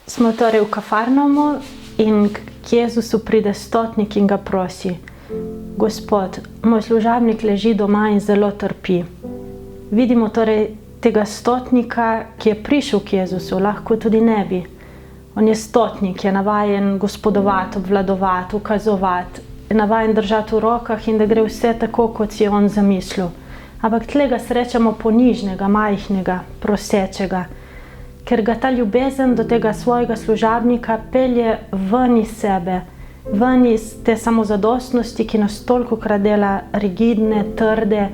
Smo torej v Kafarnaumu in k Jezusu pride stotnik in ga prosi: Gospod, moj služabnik leži doma in zelo trpi. Vidimo torej tega stotnika, ki je prišel k Jezusu, lahko tudi ne bi. On je stotnik, je navajen gospodovati, obvladovati, ukazovati, je navajen držati v rokah in da gre vse tako, kot si je on zamislil. Ampak tle ga srečamo ponižnega, majhnega, prosečega, ker ga ta ljubezen do tega svojega služabnika pelje ven iz sebe, ven iz te samozadostnosti, ki nas tolikokrat dela rigidne, trde,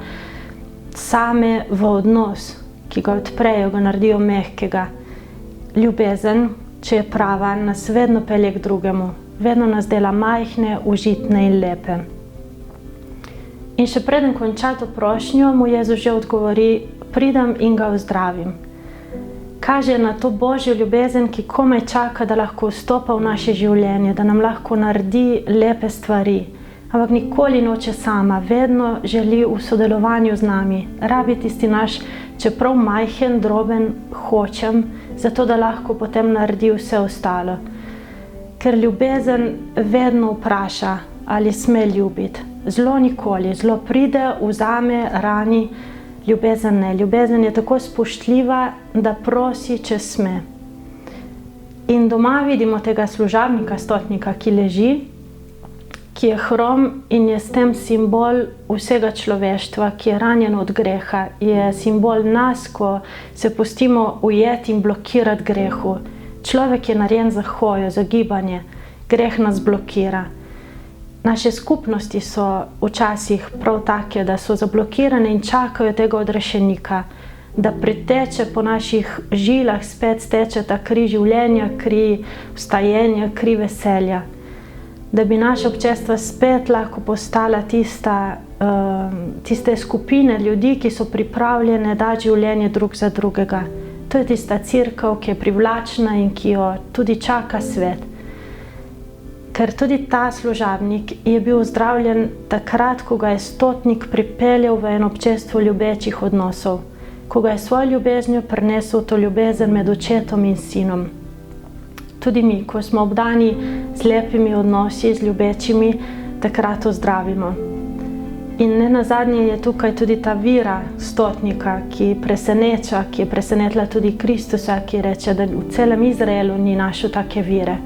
same v odnos, ki ga odprejo, ga naredijo mehkega. Ljubezen, če je prava, nas vedno pelje k drugemu, vedno nas dela majhne, užitne in lepe. In še preden konča to prošnjo, mu Jezus že odgovori: pridem in ga ozdravim. Kaže na to Božjo ljubezen, ki komaj čaka, da lahko vstopa v naše življenje, da nam lahko naredi lepe stvari. Ampak nikoli noče sama, vedno želi v sodelovanju z nami. Rabi tisti naš, čeprav majhen, droben, hočem, zato da lahko potem naredi vse ostalo. Ker ljubezen vedno vpraša, ali sme ljubiti. Zlo nikoli, zlo pride, vzame, rani. Ljubezen ne. Ljubezen je tako spoštljiva, da prosi, če sme. In doma vidimo tega služabnika, stotnika, ki leži, ki je hrom in je s tem simbol vsega človeštva, ki je ranjen od greha. Je simbol nas, ko se pustimo ujeti in blokirati grehu. Človek je narejen za hojo, za gibanje. Greh nas blokira. Naše skupnosti so včasih prav take, da so zablokirane in čakajo tega odrešenika, da priteče po naših žilah, spet steče ta kri življenja, kri vstajenja, kri veselja. Da bi naša občestva spet lahko postala tiste skupine ljudi, ki so pripravljene dati življenje drug za drugega. To je tista cerkev, ki je privlačna in ki jo tudi čaka svet. Ker tudi ta služabnik je bil zdravljen takrat, ko ga je stotnik pripeljal v eno občestvo ljubečih odnosov, ko ga je svojo ljubeznijo prinesel to ljubezen med očetom in sinom. Tudi mi, ko smo obdani z lepimi odnosi, z ljubečimi, takrat ozdravimo. In nenazadnje je tukaj tudi ta vira stotnika, ki preseneča, ki je presenetila tudi Kristusa, ki reče, da v celem Izraelu ni našel take vire.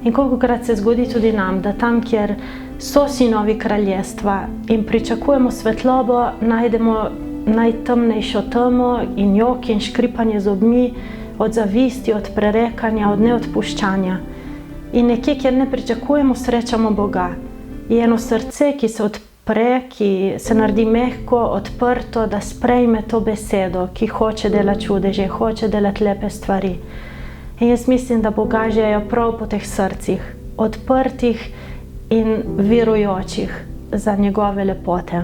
In kolikokrat se zgodi tudi nam, da tam, kjer so sinovi kraljestva in pričakujemo svetlobo, najdemo najtemnejšo temo in jok in škripanje zobmi, od zavisti, od prerekanja, od neodpuščanja. In nekje, kjer ne pričakujemo, srečamo Boga. Je eno srce, ki se odpre, ki se naredi mehko, odprto, da sprejme to besedo, ki hoče delati čudeže, hoče delati lepe stvari. In jaz mislim, da Boga žejo prav po teh srcih, odprtih in verujočih za njegove lepote.